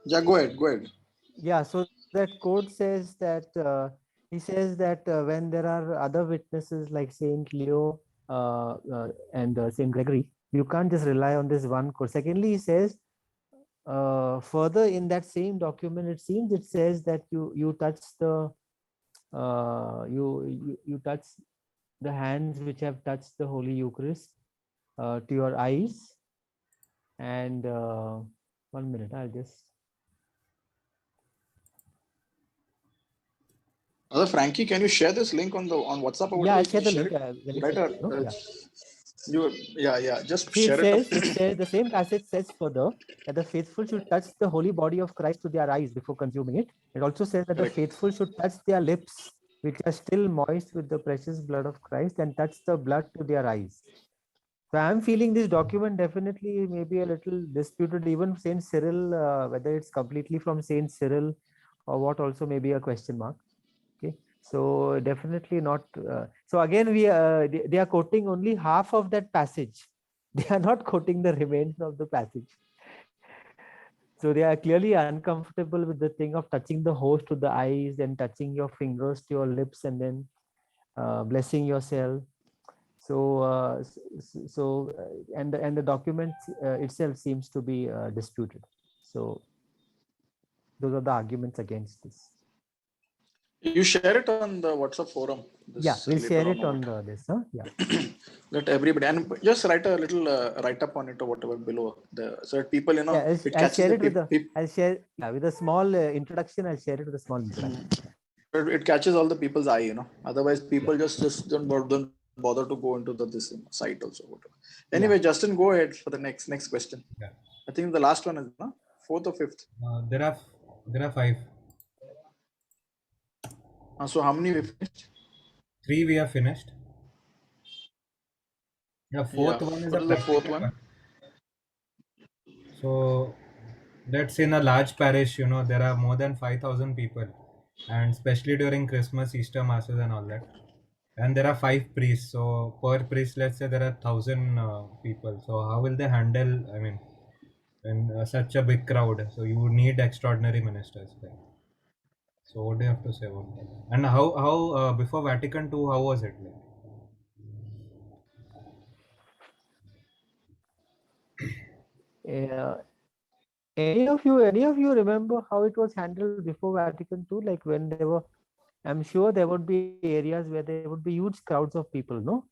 Yeah, go ahead. Go ahead. Yeah, so that quote says that he says that when there are other witnesses like Saint Leo and Saint Gregory, you can't just rely on this one quote. Secondly, he says further in that same document, it says that you touch the you touch the hands which have touched the Holy Eucharist to your eyes. And 1 minute, I'll just. Frankie, can you share this link on WhatsApp? Or Yeah, I'll share the link. Just See, share it says the same passage says further that the faithful should touch the holy body of Christ to their eyes before consuming it. It also says that the faithful should touch their lips, which are still moist with the precious blood of Christ, and touch the blood to their eyes. So I'm feeling this document definitely maybe a little disputed. Even Saint Cyril, whether it's completely from Saint Cyril or what, also maybe a question mark. Okay, so definitely not. So again, they are quoting only half of that passage. They are not quoting the remainder of the passage. So they are clearly uncomfortable with the thing of touching the host to the eyes and touching your fingers to your lips and then blessing yourself. So and the document itself seems to be disputed. So those are the arguments against this. You share it on the WhatsApp forum. Yeah, we'll share it on this. Huh? Yeah. Let everybody, and just write a little write up on it or whatever below, so that people, Yeah, I'll share it with I'll share with a small introduction. I'll share it with a small introduction. It catches all the people's eye, Otherwise, people just don't bother to go into this site also. Whatever. Anyway, Justin, go ahead for the next question. Yeah. I think the last one is fourth or fifth. There are 5. So how many we finished? 3 we have finished. The fourth one is the fourth one? So let's say in a large parish, there are more than 5,000 people, and especially during Christmas, Easter masses and all that. And there are 5 priests. So per priest, let's say there are 1,000 people. So how will they handle? I mean, in such a big crowd, so you would need extraordinary ministers. Right? So what do you have to say about that? And how before Vatican II, how was it like? Any of you remember how it was handled before Vatican II? Like when there were, I'm sure there would be areas where there would be huge crowds of people, no?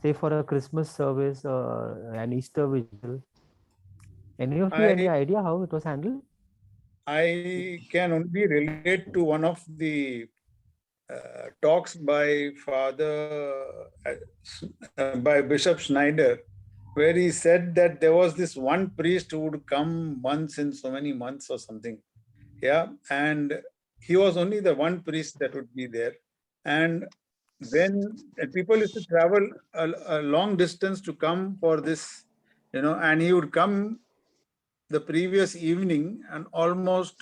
Say for a Christmas service or an Easter vigil. Any of you, any idea how it was handled? I can only relate to one of the talks by by Bishop Schneider, where he said that there was this one priest who would come once in so many months or something. Yeah. And he was only the one priest that would be there. And when people used to travel a long distance to come for this, and he would come the previous evening, and almost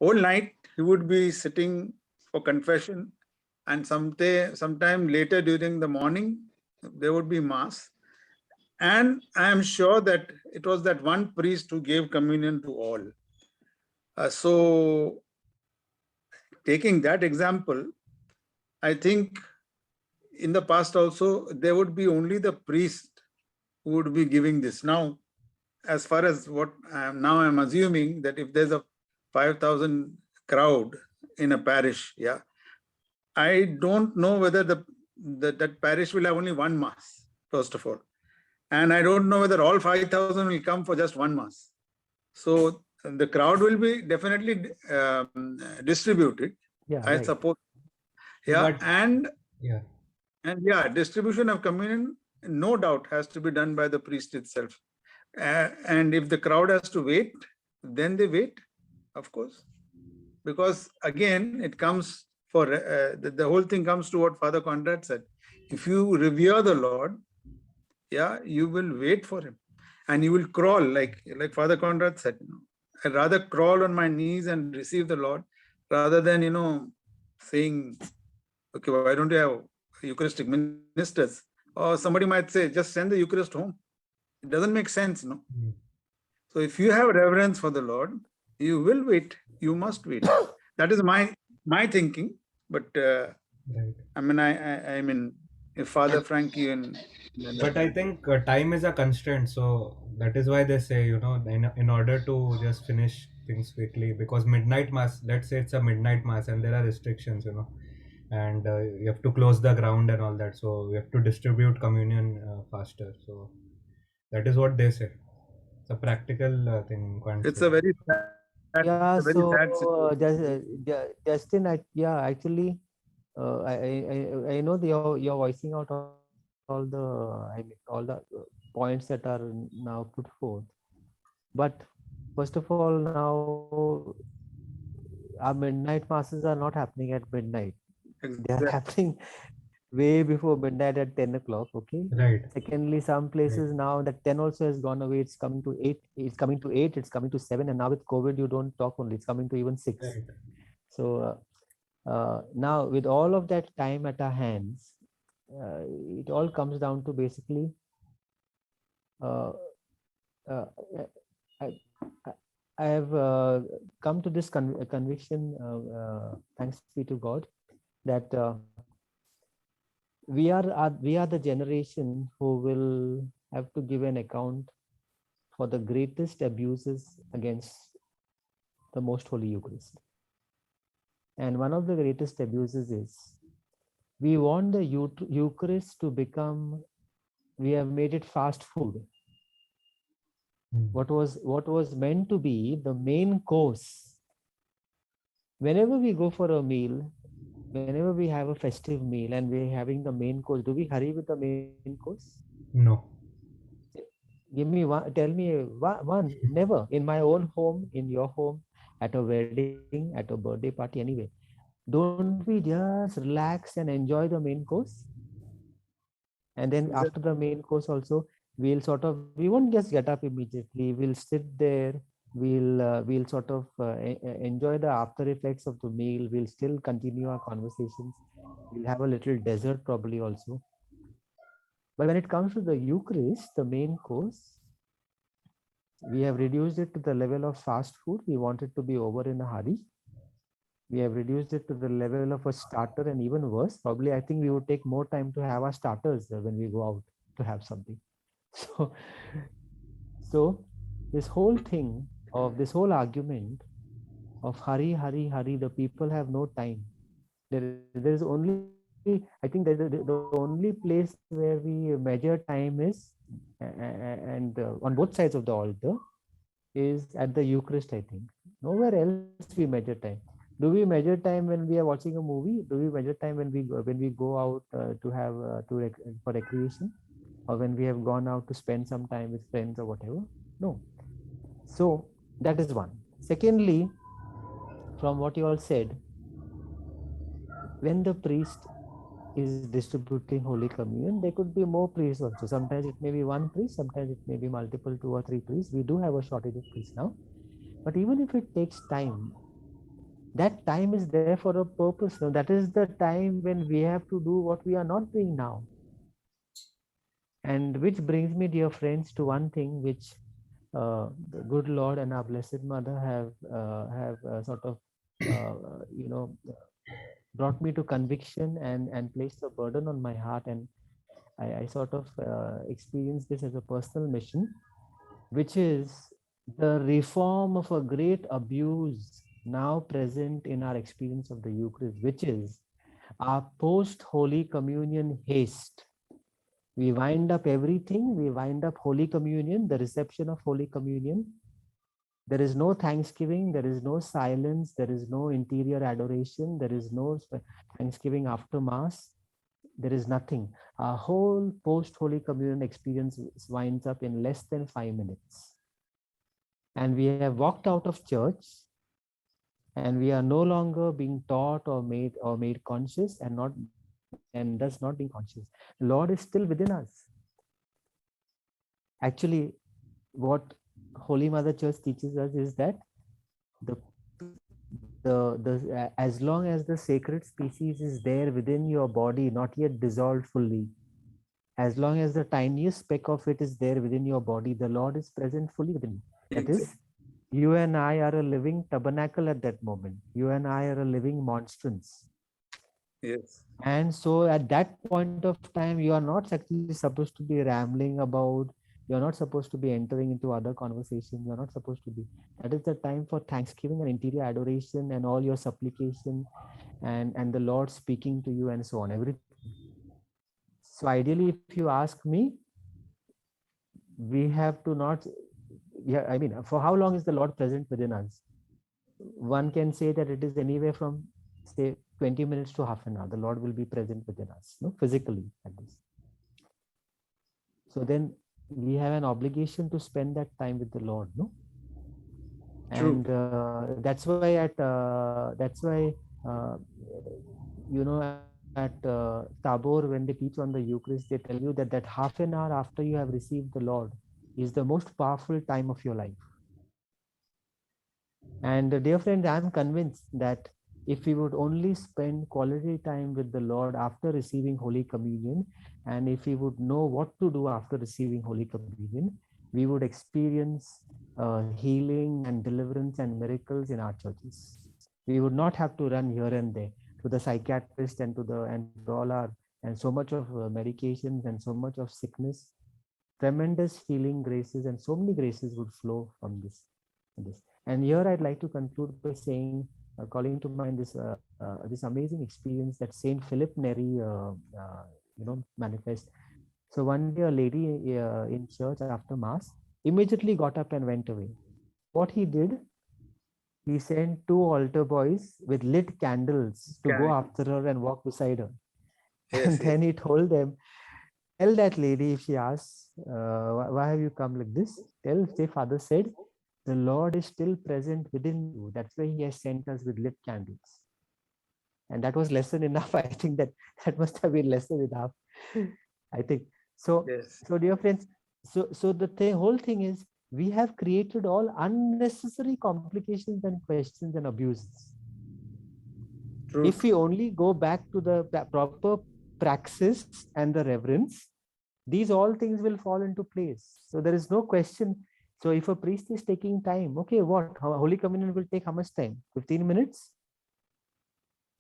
whole night he would be sitting for confession, and sometime later during the morning there would be mass. And I am sure that it was that one priest who gave communion to all. So taking that example, I think in the past also there would be only the priest who would be giving this. Now, as far as what I'm assuming that if there's a 5,000 crowd in a parish, I don't know whether that parish will have only one mass, first of all. And I don't know whether all 5,000 will come for just one mass. So the crowd will be definitely distributed, I suppose. And distribution of communion, no doubt, has to be done by the priest itself. And if the crowd has to wait, then they wait, of course. Because again, it comes for the whole thing comes to what Father Conrad said. If you revere the Lord, yeah, you will wait for him, and you will crawl like Father Conrad said. I'd rather crawl on my knees and receive the Lord rather than saying, okay, why don't you have Eucharistic ministers? Or somebody might say, just send the Eucharist home. It doesn't make sense, no. So if you have reverence for the Lord, you will wait. You must wait. That is my thinking. But Right. I mean, if Father Frankie and But I think time is a constraint, so that is why they say, in order to just finish things quickly, because midnight mass, let's say it's a midnight mass and there are restrictions, and you have to close the ground and all that, so we have to distribute communion faster. So that is what they say. It's a practical thing, can't it's say. a very sad, Yeah, it's a very so sad situation. Justin, actually, I know that you're voicing out all the all the points that are now put forth. But first of all, now our midnight masses are not happening at midnight. They are Exactly. happening way before midnight at 10 o'clock. Okay. Right. Secondly, some places now that 10 also has gone away. It's coming to 8. It's coming to 8. It's coming to 7. And now with COVID, you don't talk only. It's coming to even 6. Right. So now with all of that time at our hands, it all comes down to basically uh, uh, I, I have come to this conviction, thanks be to God, that we are the generation who will have to give an account for the greatest abuses against the most holy Eucharist. And one of the greatest abuses is we want the Eucharist to become, we have made it fast food. What was meant to be the main course. Whenever we go for a meal, whenever we have a festive meal and we're having the main course, do we hurry with the main course? No. Give me one, tell me one, never. In my own home, in your home, at a wedding, at a birthday party, anyway. Don't we just relax and enjoy the main course? And then after the main course also, we won't just get up immediately. We'll sit there. We'll sort of enjoy the after effects of the meal. We'll still continue our conversations. We'll have a little dessert probably also. But when it comes to the Eucharist, the main course, we have reduced it to the level of fast food. We want it to be over in a hurry. We have reduced it to the level of a starter, and even worse, probably I think we would take more time to have our starters when we go out to have something. So this whole thing of this whole argument of hurry, hurry, hurry, the people have no time. There's only, I think the only place where we measure time is, and on both sides of the altar, is at the Eucharist, I think. Nowhere else we measure time. Do we measure time when we are watching a movie? Do we measure time when we go out to have for recreation, or when we have gone out to spend some time with friends or whatever? No. So that is one. Secondly, from what you all said, when the priest is distributing Holy Communion, there could be more priests also. Sometimes it may be one priest, sometimes it may be multiple, 2 or 3 priests. We do have a shortage of priests now. But even if it takes time, that time is there for a purpose. Now, that is the time when we have to do what we are not doing now. And which brings me, dear friends, to one thing which the good Lord and our Blessed Mother have sort of, brought me to conviction and placed a burden on my heart. And I sort of experienced this as a personal mission, which is the reform of a great abuse now present in our experience of the Eucharist, which is our post-Holy Communion haste. We wind up everything. We wind up Holy Communion, the reception of Holy Communion. There is no thanksgiving. There is no silence. There is no interior adoration. There is no thanksgiving after Mass. There is nothing. Our whole post-Holy Communion experience winds up in less than 5 minutes. And we have walked out of church, and we are no longer being taught or made conscious, and thus not being conscious. The Lord is still within us. Actually, what Holy Mother Church teaches us is that the as long as the sacred species is there within your body, not yet dissolved fully, as long as the tiniest speck of it is there within your body, the Lord is present fully within you. That is, you and I are a living tabernacle at that moment. You and I are a living monstrance. Yes. And so at that point of time, you are not actually supposed to be rambling about, you're not supposed to be entering into other conversations. You're not supposed to be. That is the time for thanksgiving and interior adoration and all your supplication and the Lord speaking to you and so on, everything. So ideally, if you ask me, we have to not, yeah, I mean, for how long is the Lord present within us? One can say that it is anywhere from, say, 20 minutes to half an hour. The Lord will be present within us, no, physically at least. So then we have an obligation to spend that time with the Lord, no? True. And you know, at Tabor, when they teach on the Eucharist, they tell you that half an hour after you have received the Lord is the most powerful time of your life. And dear friends, I am convinced that if we would only spend quality time with the Lord after receiving Holy Communion, and if we would know what to do after receiving Holy Communion, we would experience healing and deliverance and miracles in our churches. We would not have to run here and there to the psychiatrist and to all our and so much of medications and so much of sickness. Tremendous healing graces and so many graces would flow from this. And here I'd like to conclude by saying, calling to mind this amazing experience that Saint Philip Neri, manifest. So one day a lady in church after mass immediately got up and went away. What he did, he sent two altar boys with lit candles to go after her and walk beside her. Yes, And then he told them, tell that lady if she asks, why have you come like this? Say, Father said, the Lord is still present within you. That's why he has sent us with lit candles. And that was lesson enough. I think that must have been lesson enough. I think. So, yes. so dear friends, so the whole thing is, we have created all unnecessary complications and questions and abuses. True. If we only go back to the proper praxis and the reverence, these all things will fall into place. So there is no question. So if a priest is taking time, okay, what? Holy Communion will take how much time? 15 minutes?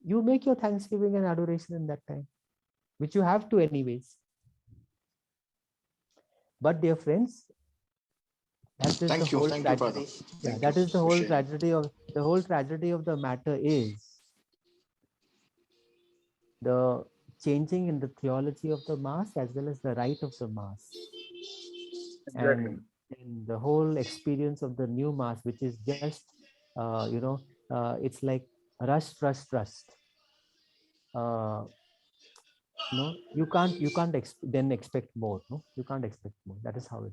You make your thanksgiving and adoration in that time, which you have to anyways. But dear friends, that is the whole tragedy. Yeah, that is the whole tragedy of the matter is the changing in the theology of the Mass as well as the rite of the Mass. Exactly. And the whole experience of the new Mass, which is just, it's like rust. No, you can't then expect more. No, you can't expect more. That is how it.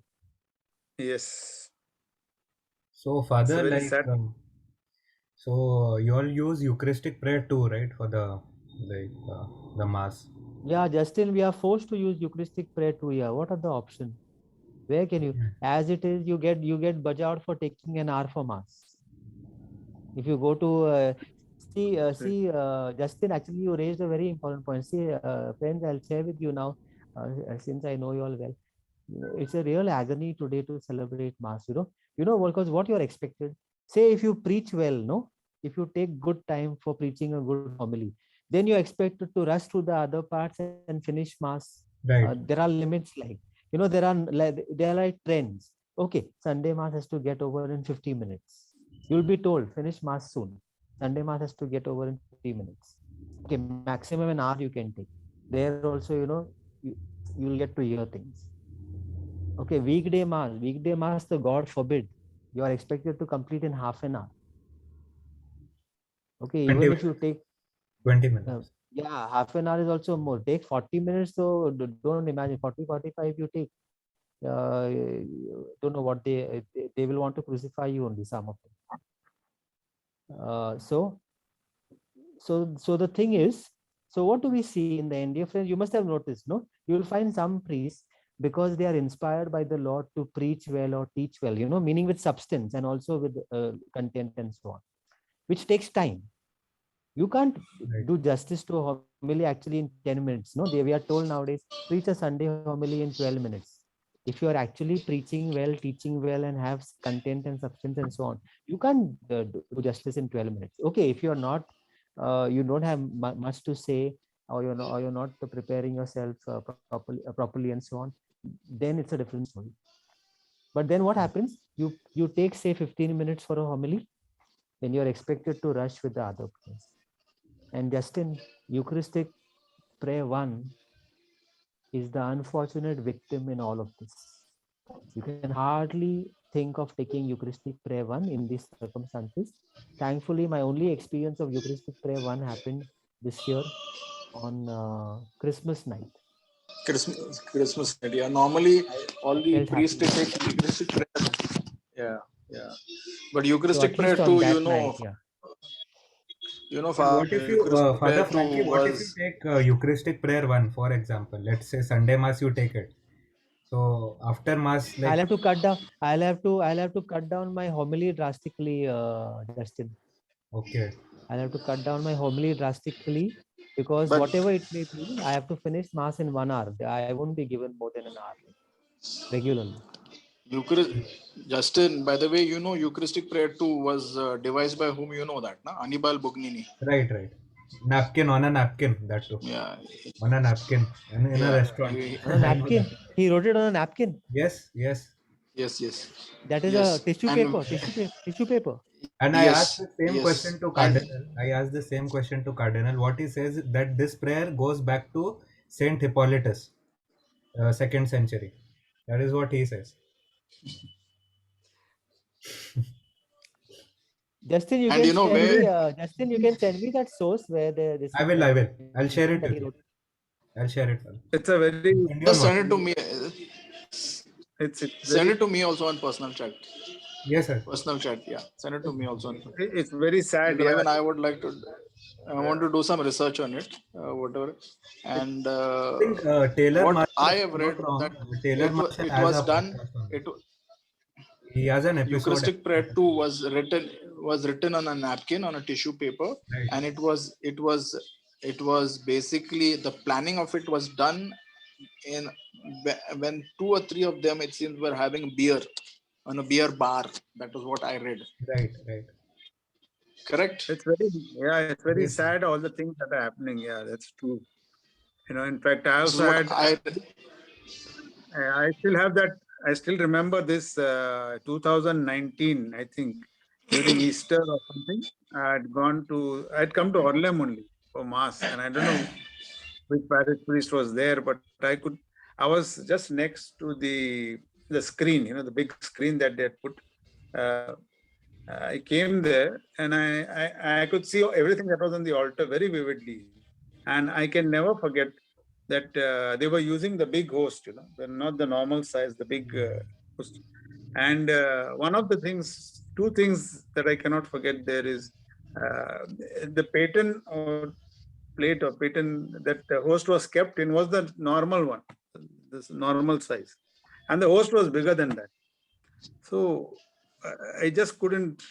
Yes. So, It's Father, very like, sad. so you all use Eucharistic prayer too, right, for the Mass? Yeah, Justin, we are forced to use Eucharistic prayer too. Yeah, what are the options? Where can you, as it is, you get budge out for taking an hour for Mass. If you go to Justin, actually you raised a very important point. See, friends, I'll share with you now, since I know you all well. It's a real agony today to celebrate Mass. Because what you're expected. Say if you preach well, no, if you take good time for preaching a good homily, then you're expected to rush to the other parts and finish Mass. Right. There are limits, like there are like trends. Okay, Sunday Mass has to get over in 50 minutes. You'll be told finish Mass soon. Sunday Mass has to get over in 50 minutes. Okay, maximum an hour you can take. There also, you'll get to hear things. Okay, weekday mass, the God forbid, you are expected to complete in half an hour. Okay, 20 even if minutes. you take 20 minutes. yeah, half an hour is also more. Take 40 minutes, so don't imagine 40-45 you take. Don't know what they will want to crucify you only, some of them. So the thing is, so what do we see in the end? Dear friends, you must have noticed, no? You will find some priests, because they are inspired by the Lord to preach well or teach well, meaning with substance and also with content and so on, which takes time. You can't Right. do justice to a homily actually in 10 minutes. No, we are told nowadays, preach a Sunday homily in 12 minutes. If you are actually preaching well, teaching well, and have content and substance and so on, you can't do justice in 12 minutes. Okay, if you're not, you don't have much to say, or you're not preparing yourself properly and so on, then it's a different story. But then what happens? You take, say, 15 minutes for a homily, then you're expected to rush with the other prayers. And Justin, Eucharistic prayer 1 is the unfortunate victim in all of this. You can hardly think of taking Eucharistic prayer 1 in these circumstances. Thankfully, my only experience of Eucharistic prayer 1 happened this year on Christmas night. Christmas night. Yeah, normally all the Felt priests happy. take Eucharistic prayer. Yeah, yeah. But So Eucharistic at prayer least on too, that night, yeah. What if you, Eucharistic Father prayer Frankie, too what if you was. take Eucharistic prayer 1, for example? Let's say Sunday Mass, you take it. So after Mass, I'll like, have to cut down. I'll have to cut down my homily drastically, Justin. okay. I'll have to cut down my homily drastically, because But whatever it may be, I have to finish mass in 1 hour. I won't be given more than an hour regularly. Eucharist, Justin, by the way, Eucharistic prayer too was devised by whom, you know that, na? Annibal Bugnini. Right, right. Napkin, on a napkin, that too. Yeah, On a napkin, in a yeah. restaurant. On a I know that. napkin. He wrote it on a napkin. Yes, yes. Yes, yes, That is a yes. tissue And paper. Tissue paper. And I asked yes, the same yes. question to And Cardinal. I asked the same question to Cardinal. What he says that this prayer goes back to Saint Hippolytus, 2nd century. That is what he says. Justin, you and can you know send where me. Justin, you can send me that source where this I is will. I will. I'll share mentioned it that with he you. wrote. I'll share it. It's a very, Indian just send one. it to me. it's Send very, it to me also on personal chat. Yes, sir. Personal chat, yeah. Send it to me also. it's very sad. Because Yeah. even I would like to. I want to do some research on it, whatever. It, And I think Taylor what Marshall, I if have I'm read not wrong, that Taylor Marshall it has was a done. podcast on It it. He has an episode. Eucharistic prayer too was written on a napkin, on a tissue paper, Right. and it was basically the planning of it was done in when two or three of them, it seems, were having beer on a beer bar. That was what I read. Right. Right. Correct? it's very, yeah, it's very Yes. sad. All the things that are happening. Yeah, that's true. In fact, I This is also what had, I I still have that. I still remember this 2019, I think, during Easter or something. I'd come to Orlem only for Mass, and I don't know which parish priest was there, but I was just next to the screen, the big screen that they had put. Uh, I came there and I could see everything that was on the altar very vividly. And I can never forget that they were using the big host, not the normal size, the big host. And one of the things, two things that I cannot forget there is the paten or plate or paten that the host was kept in was the normal one, this normal size. And the host was bigger than that. So I just couldn't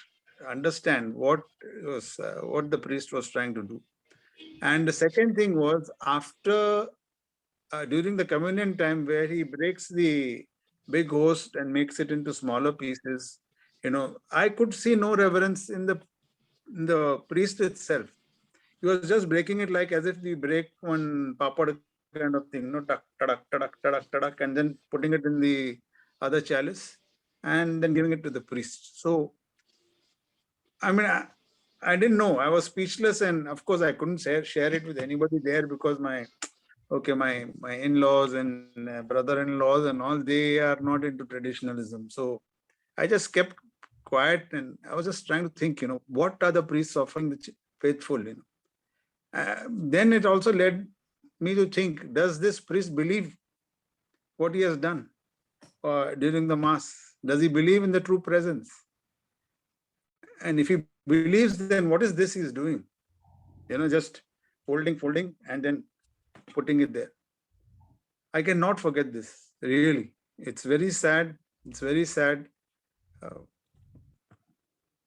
understand what the priest was trying to do. And the second thing was after during the communion time where he breaks the big host and makes it into smaller pieces, I could see no reverence in the priest itself. He was just breaking it like as if we break one papad kind of thing, tuck, tadak, tadak, tadak, tadak, and then putting it in the other chalice and then giving it to the priest. So, I mean, I didn't know. I was speechless, and of course, I couldn't share it with anybody there because my in-laws and brother-in-laws and all, they are not into traditionalism. So I just kept quiet and I was just trying to think, what are the priests offering the faithful? Then it also led me to think, does this priest believe what he has done during the Mass? Does he believe in the true presence? And if he believes, then what is this he's doing? Just folding, and then putting it there. I cannot forget this. Really, it's very sad. It's very sad. Uh,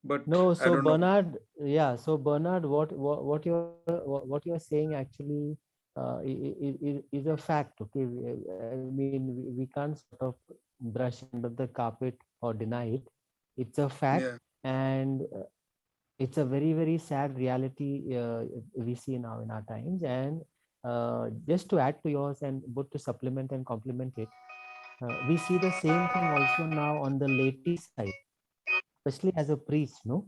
but No, I so don't know. Bernard, yeah, so Bernard, what you're saying actually is a fact. Okay, I mean we can't sort of brush it under the carpet or deny it. It's a fact, Yeah. and it's a very sad reality we see now in our times. And just to add to yours and both to supplement and complement it, we see the same thing also now on the laity side, especially as a priest, no,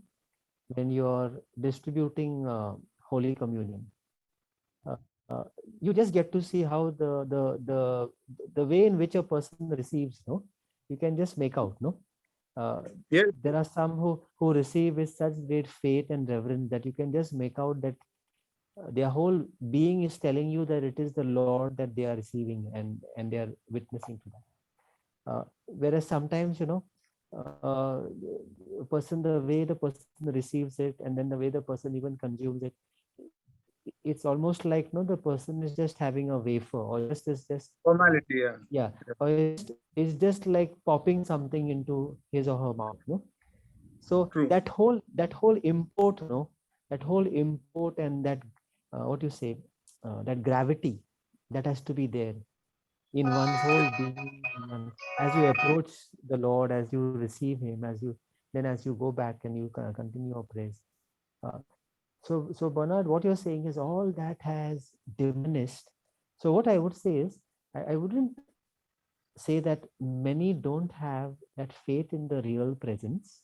when you're distributing Holy Communion. You just get to see how the way in which a person receives, no, you can just make out, no. Uh, Yes. there are some who receive with such great faith and reverence that you can just make out that their whole being is telling you that it is the Lord that they are receiving, and they are witnessing to that. Whereas sometimes, uh, the way the person receives it, and then the way the person even consumes it, it's almost like, no, the person is just having a wafer, or just is just Formality. Yeah. yeah, or it's just like popping something into his or her mouth, no. So True. that whole import, no, that whole import, and that what you say, that gravity that has to be there in one's whole being, as you approach the Lord, as you receive Him, as you go back and you continue your praise. Uh, so Bernard, what you're saying is all that has diminished. So what I would say is, I wouldn't say that many don't have that faith in the real presence,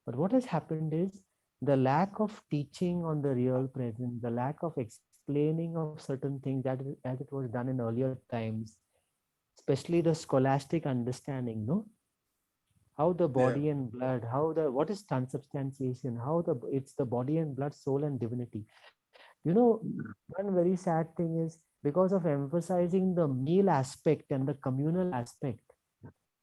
but what has happened is the lack of teaching on the real presence, the lack of explaining of certain things that as it was done in earlier times, especially the scholastic understanding, no, how the Yeah. body and blood, what is transubstantiation, how it's the body and blood, soul and divinity. One very sad thing is, because of emphasizing the meal aspect and the communal aspect,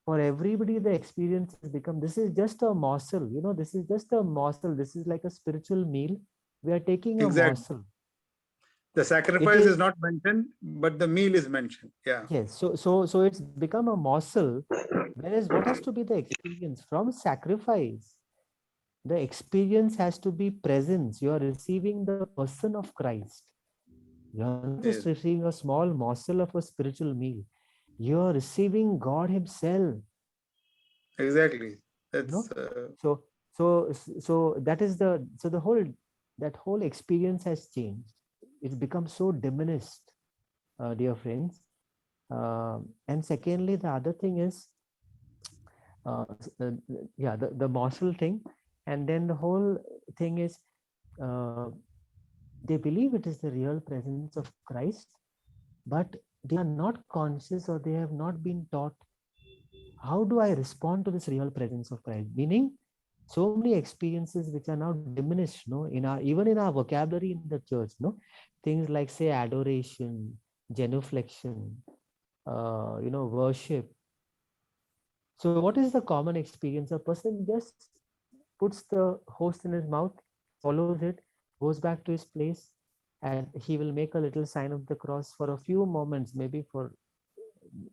for everybody the experience has become, this is just a morsel, this is just a morsel, this is like a spiritual meal, we are taking a Exactly. morsel. The It sacrifice is, is not mentioned, but the meal is mentioned. Yeah. yes, so it's become a morsel, whereas what has to be the experience from sacrifice? The experience has to be presence. You are receiving the person of Christ. You are not just Yes. receiving a small morsel of a spiritual meal. You are receiving God Himself. Exactly. You know, That's so that is the whole experience has changed. It's become so diminished, dear friends. And secondly, the other thing is, uh, uh, the morsel thing, and then the whole thing is, uh, they believe it is the real presence of Christ, but they are not conscious, or they have not been taught, how do I respond to this real presence of Christ? Meaning, so many experiences which are now diminished, no, even in our vocabulary in the church, no, things like, say, adoration, genuflection, worship. So what is the common experience? A person just puts the host in his mouth, swallows it, goes back to his place, and he will make a little sign of the cross for a few moments, maybe for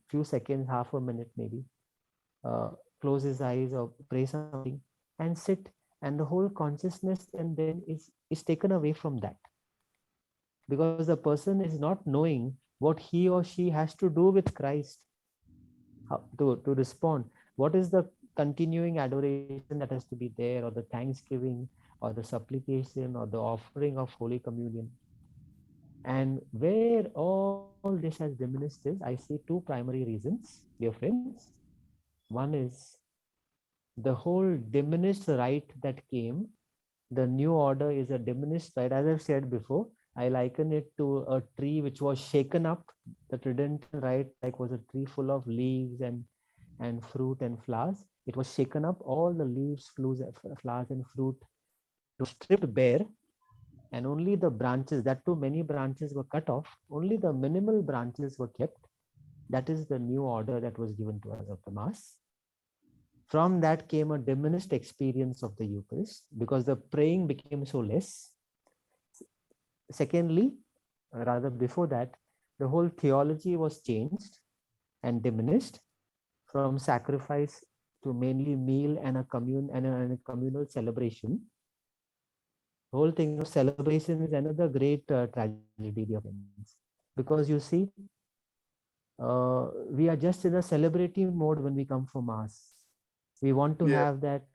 few seconds, half a minute, maybe. Uh, Close his eyes or pray something and sit, and the whole consciousness and then is taken away from that, because the person is not knowing what he or she has to do with Christ, how to respond. What is the continuing adoration that has to be there, or the thanksgiving, or the supplication, or the offering of Holy Communion? And where all this has diminished is, I see two primary reasons, dear friends. One is the whole diminished rite that came. The new order is a diminished rite. As I've said before, I liken it to a tree which was shaken up. The Tridentine rite, like, was a tree full of leaves and fruit and flowers. It was shaken up. All the leaves, flowers, and fruit, it was stripped bare, and only the branches, that too many branches, were cut off. Only the minimal branches were kept. That is the new order that was given to us of the Mass. From that came a diminished experience of the Eucharist, because the praying became so less. Secondly, rather before that, the whole theology was changed. and diminished from sacrifice to mainly meal and a communal celebration. The whole thing of celebration is another great tragedy of things, because you see, we are just in a celebratory mode when we come for mass. We want to have that,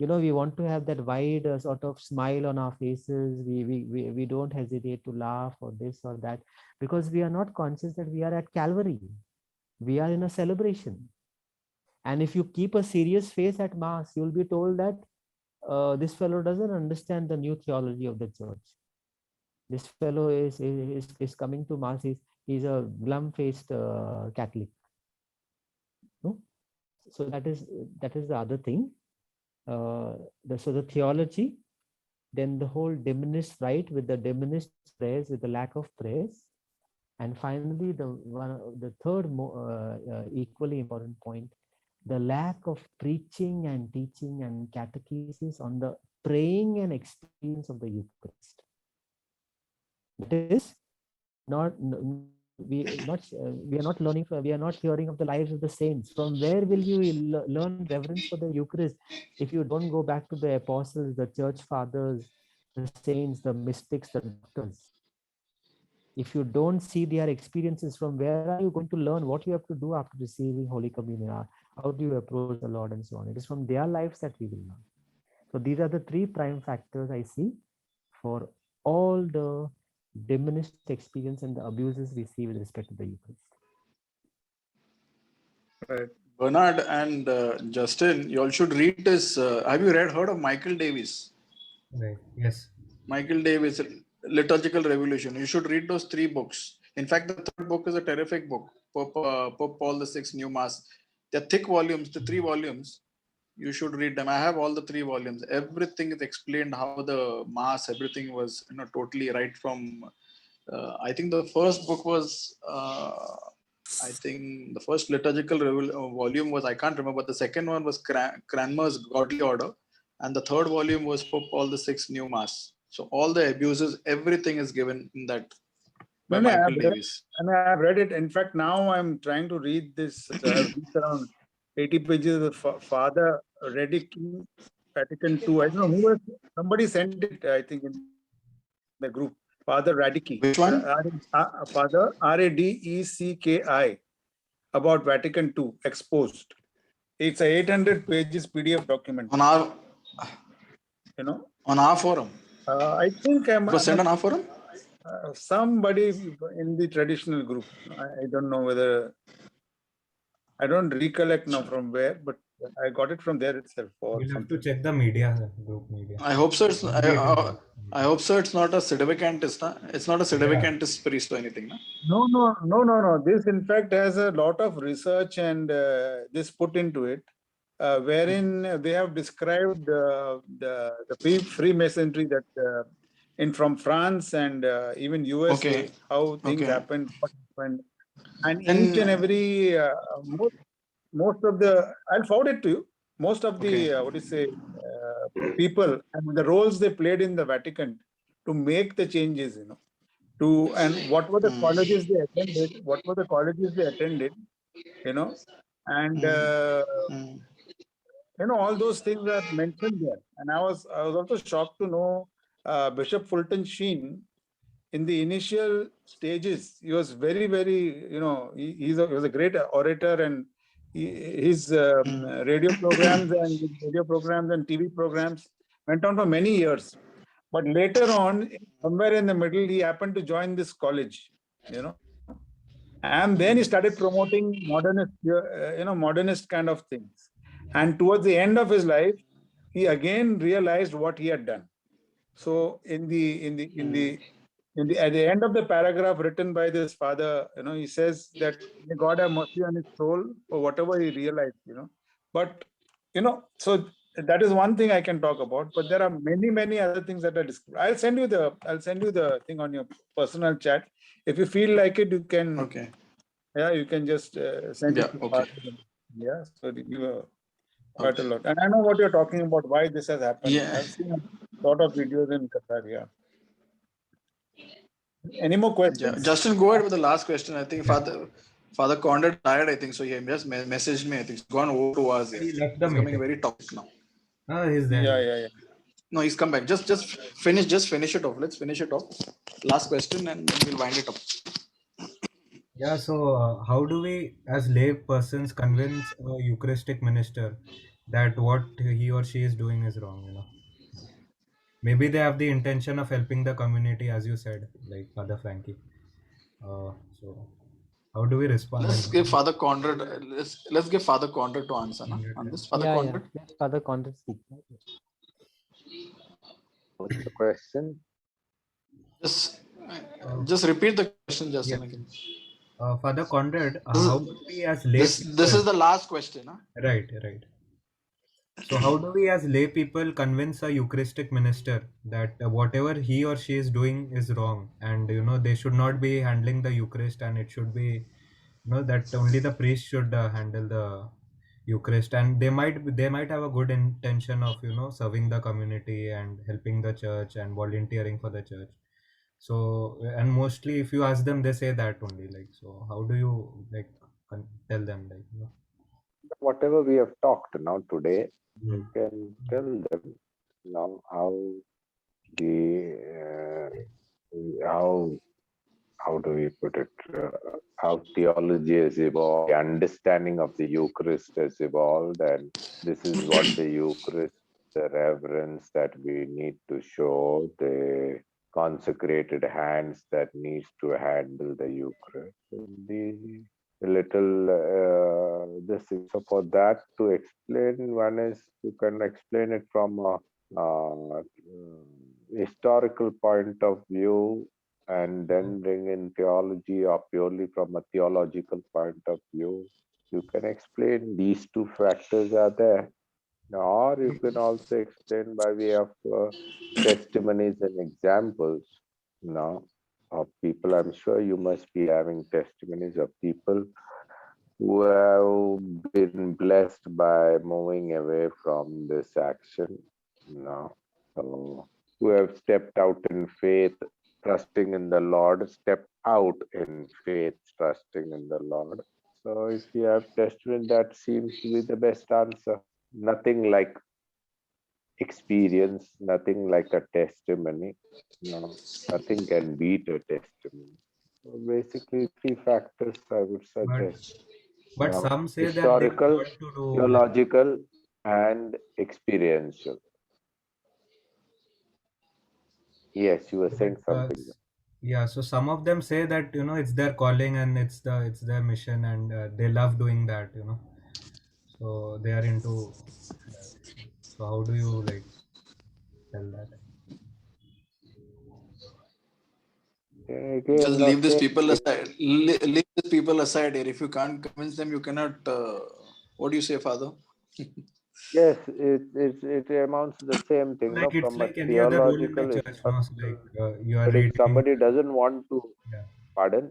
we want to have that wide sort of smile on our faces. We don't hesitate to laugh or this or that, because we are not conscious that we are at Calvary. We are in a celebration. And if you keep a serious face at mass, you'll be told that this fellow doesn't understand the new theology of the church. This fellow is coming to mass. He's a glum-faced Catholic. No? So that is the other thing. So the theology, then the whole diminished rite with the diminished prayers, with the lack of prayers, and finally the third equally important point, the lack of preaching and teaching and catechesis on the praying and experience of the Eucharist. That is we are not learning from, we are not hearing of the lives of the saints. From where will you learn reverence for the Eucharist if you don't go back to the apostles, the church fathers, the saints, the mystics, the doctors? If you don't see their experiences, from where are you going to learn what you have to do after receiving Holy Communion? How do you approach the Lord and so on? It is from their lives that we will learn. So these are the three prime factors I see for all the diminished experience and the abuses we see with respect to the Eucharist. Right. Bernard and Justin, you all should read this. Have you heard of Michael Davis? Right. Yes. Michael Davis, Liturgical Revolution. You should read those 3 books. In fact, the third book is a terrific book, Pope Paul VI, New Mass. They're thick volumes, the 3 volumes. You should read them. I have all the 3 volumes. Everything is explained, how the Mass, everything was totally right from. I think the first book was. I think the first liturgical volume was, I can't remember. The second one was Cranmer's Godly Order, and the third volume was Pope Paul VI, New Mass. So all the abuses, everything is given in that by Michael Davis. And I've read it. In fact, now I'm trying to read this. So I've read around 80 pages of Father Radicki, Vatican II. I don't know who was, somebody sent it, I think, in the group. Father Radicki. Which one? Father Radecki, about Vatican II, exposed. It's a 800 pages PDF document. On our, on our forum. I think it was sent on our forum. Somebody in the traditional group. I don't know whether, I don't recollect now from where, but I got it from there itself. You'll have to check the media, group media. I hope so. I hope so. It's not a sedevacantist. It's not a sedevacantist priest or anything. No. This, in fact, has a lot of research and this put into it, wherein they have described the Freemasonry that from France and even USA, how things happened, what happened, and each and every most of the, I'll forward it to you. Most of the people and the roles they played in the Vatican to make the changes, and what were the colleges they attended, and all those things are mentioned there. And I was also shocked to know Bishop Fulton Sheen. In the initial stages, he was very, very, he was a great orator, and his radio programs and TV programs went on for many years. But later on, somewhere in the middle, he happened to join this college, and then he started promoting modernist kind of things. And towards the end of his life, he again realized what he had done. So at the end of the paragraph written by this father, he says that may God have mercy on his soul for whatever he realized, But, so that is one thing I can talk about. But there are many, many other things that are described. I'll send you the thing on your personal chat. If you feel like it, you can. Okay. Yeah, you can just send it. Okay. Yeah. So you quite a lot, and I know what you're talking about. Why this has happened? Yeah. I've seen a lot of videos in Qatar. Yeah. Any more questions? Justin, go ahead with the last question. I think Father. Father Conrad tired, I think so. He just messaged me. I think he's gone over to us. He Yeah. left the He's becoming meeting. very toxic now. Oh, he's there. Yeah. No, he's come back. Just finish it off. Let's finish it off. Last question, and then we'll wind it up. Yeah, so how do we, as lay persons, convince a Eucharistic minister that what he or she is doing is wrong? Maybe they have the intention of helping the community, as you said, like Father Frankie. So how do we respond? Let's give Father Conrad. Let's give Father Conrad to answer on this. Father Yeah, Conrad. let Father Conrad speak. What's the question? Just repeat the question, Justin. Yeah. Again. Father Conrad, This how is- do we as lay This people, is the last question. Huh? right. So how do we as lay people convince a Eucharistic minister that whatever he or she is doing is wrong, and they should not be handling the Eucharist, and it should be that only the priest should handle the Eucharist, and they might have a good intention of serving the community and helping the church and volunteering for the church. So, and mostly if you ask them, they say that only, like, so how do you tell them, like, Whatever we have talked now today, you Hmm. can tell them now how do we put it? How theology has evolved, the understanding of the Eucharist has evolved, and this is what the Eucharist, the reverence that we need to show, the consecrated hands that needs to handle the Eucharist. The little this is so for that to explain. One is you can explain it from a historical point of view, and then bring in theology, or purely from a theological point of view. You can explain these two factors are there, or you can also explain by way of testimonies and examples of people. I'm sure you must be having testimonies of people who have been blessed by moving away from this action, so who have stepped out in faith, trusting in the Lord, stepped out in faith, trusting in the Lord. So if you have testimony, that seems to be the best answer. Nothing like experience, nothing like a testimony. Nothing can beat a testimony. So basically, three factors I would suggest. But some say that they Historical, want to do theological, and experiential. Yes, you were saying something. yeah, so some of them say that it's their calling and it's their mission, and they love doing that, so they are into that. So how do you tell that? Again, Just leave these people aside. Leave these people aside here. If you can't convince them, you cannot. What do you say, Father? yes, it amounts to the same thing, Like it's from a like any other role in the theological, church, no? So you are but if reading. somebody doesn't want to, Yeah. pardon?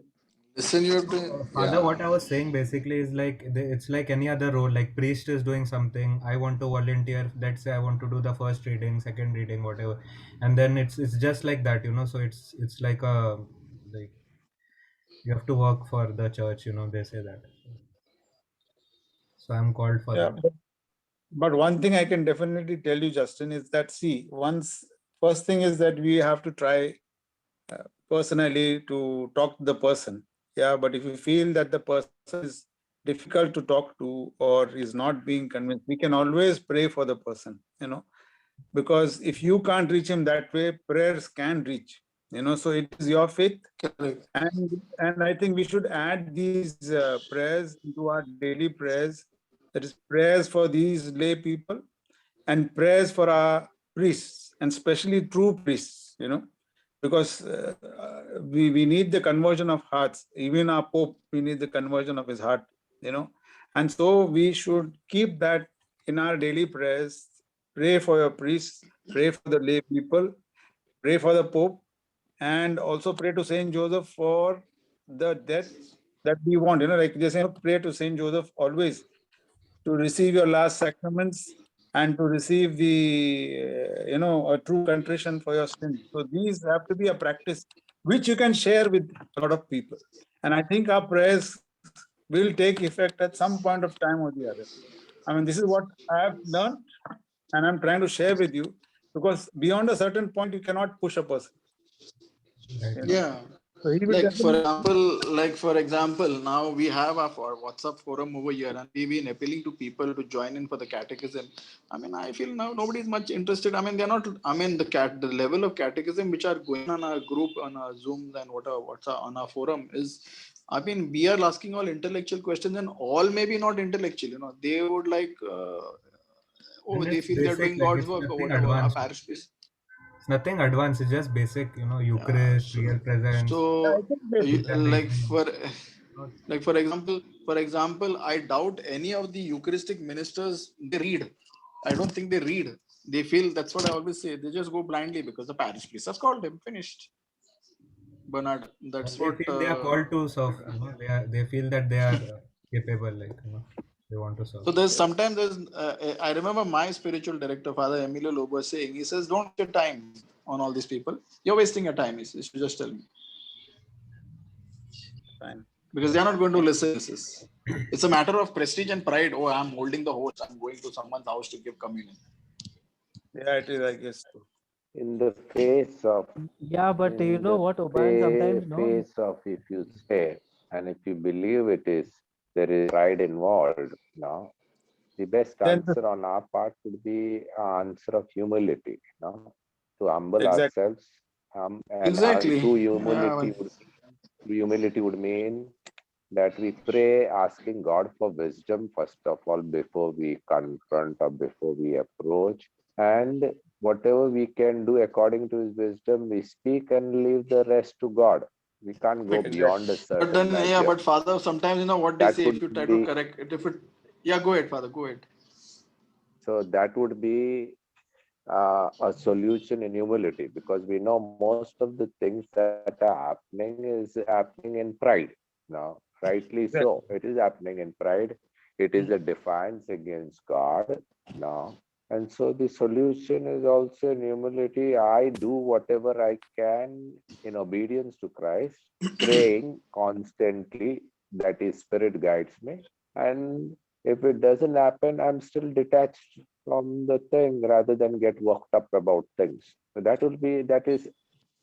Listen, you have to. Father, Yeah. what I was saying basically is it's like any other role. Like priest is doing something, I want to volunteer. Let's say I want to do the first reading, second reading, whatever, and then it's just like that, So it's like like you have to work for the church, They say that. So I'm called for Yeah. that. But one thing I can definitely tell you, Justin, is that first thing is that we have to try personally to talk to the person. Yeah, but if you feel that the person is difficult to talk to or is not being convinced, we can always pray for the person, because if you can't reach him that way, prayers can reach, so it is your faith. Correct. And I think we should add these prayers into our daily prayers. That is prayers for these lay people and prayers for our priests, and especially true priests, because we need the conversion of hearts. Even our Pope, we need the conversion of his heart, and so we should keep that in our daily prayers. Pray for your priests, pray for the lay people, pray for the Pope, and also pray to Saint Joseph for the death that we want. Like they say, pray to Saint Joseph always to receive your last sacraments and to receive the a true contrition for your sins. So these have to be a practice which you can share with a lot of people. And I think our prayers will take effect at some point of time or the other. I mean, this is what I have learned, and I'm trying to share with you, because beyond a certain point, you cannot push a person. Right. You know? Yeah. So he will Like for example, now we have our WhatsApp forum over here, and we've been appealing to people to join in for the catechism. I mean, I feel now nobody is much interested. I mean, they're not. I mean, the level of catechism which are going on our group, on our Zoom, and WhatsApp on our forum is. I mean, we are asking all intellectual questions, and all maybe not intellectual. You know, they would like. And They it's feel they're basic, doing like God's it's work or nothing whatever. Our advanced. parish priest. It's nothing advanced. It's just basic, Yeah, Eucharist, real presence, so like incarnation. for example, I doubt any of the Eucharistic ministers they read. I don't think they read. They feel that's what I always say. They just go blindly because the parish priest has called him. Finished. Bernard. And That's they what. feel they are called to serve. They feel that they are capable, they want to serve. So there's sometimes I remember my spiritual director, Father Emilio Lobo, saying, he says, "Don't waste your time on all these people. You're wasting your time." He says, "You just tell me." fine. Because they are not going to listen. It's a matter of prestige and pride. Oh, I'm holding the host. I'm going to someone's house to give communion. Yeah, it is, I guess. In the face of, Yeah, but you in know the what, Oban, sometimes, face of, if you say, and if you believe it is, there is pride involved, no, the best Then answer on our part would be an answer of humility, to humble exactly. ourselves, and our Exactly. true Yeah. humility would mean that we pray asking God for wisdom first of all before we confront or before we approach, and whatever we can do according to His wisdom, we speak and leave the rest to God. We can't go beyond a But then, certain yeah, measure. but Father, sometimes, what they That say, if would you try to be correct it, yeah, go ahead, Father, go ahead. so. That would be a solution in humility, because we know most of the things that are happening is happening in pride. Now, rightly so, it is happening in pride. It is a defiance against God. Now, and so the solution is also in humility. I do whatever I can in obedience to Christ, praying constantly that His Spirit guides me. And if it doesn't happen, I'm still detached from the thing rather than get worked up about things. So that is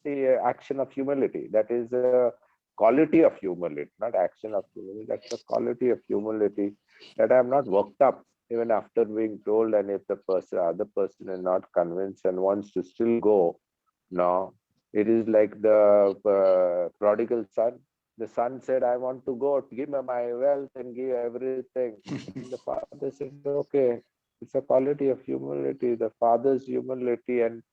the action of humility. That is a quality of humility, not action of humility. That's a quality of humility, that I'm not worked up even after being told, and if the other person is not convinced and wants to still go. No, it is like the prodigal son. The son said, "I want to go, give me my wealth and give everything." And the father said, "Okay." It's a quality of humility, the father's humility and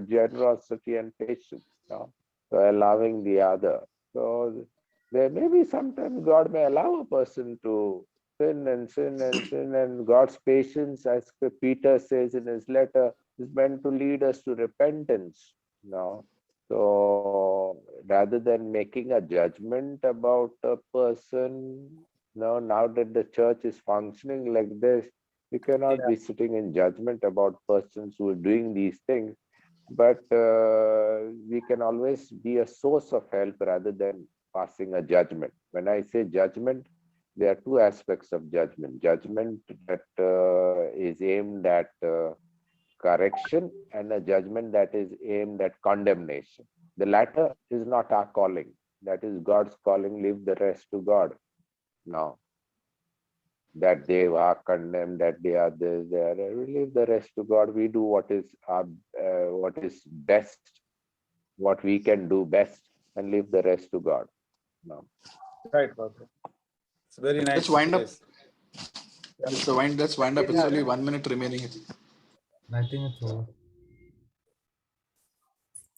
generosity and patience, so allowing the other. So there may be sometimes God may allow a person to sin and sin and sin, and God's patience, as Peter says in his letter, is meant to lead us to repentance. So rather than making a judgment about a person, now that the church is functioning like this, we cannot be sitting in judgment about persons who are doing these things, but we can always be a source of help rather than passing a judgment. When I say judgment, there are two aspects of judgment. Judgment that is aimed at correction, and a judgment that is aimed at condemnation. The latter is not our calling. That is God's calling. Leave the rest to God. Now, that they are condemned, that they are this, they are. We leave the rest to God. We do what is best, what we can do best, and leave the rest to God. No. Right, Father. It's very nice. Let's wind up. Yes. Let's wind up. It's only 1 minute remaining. I think it's over.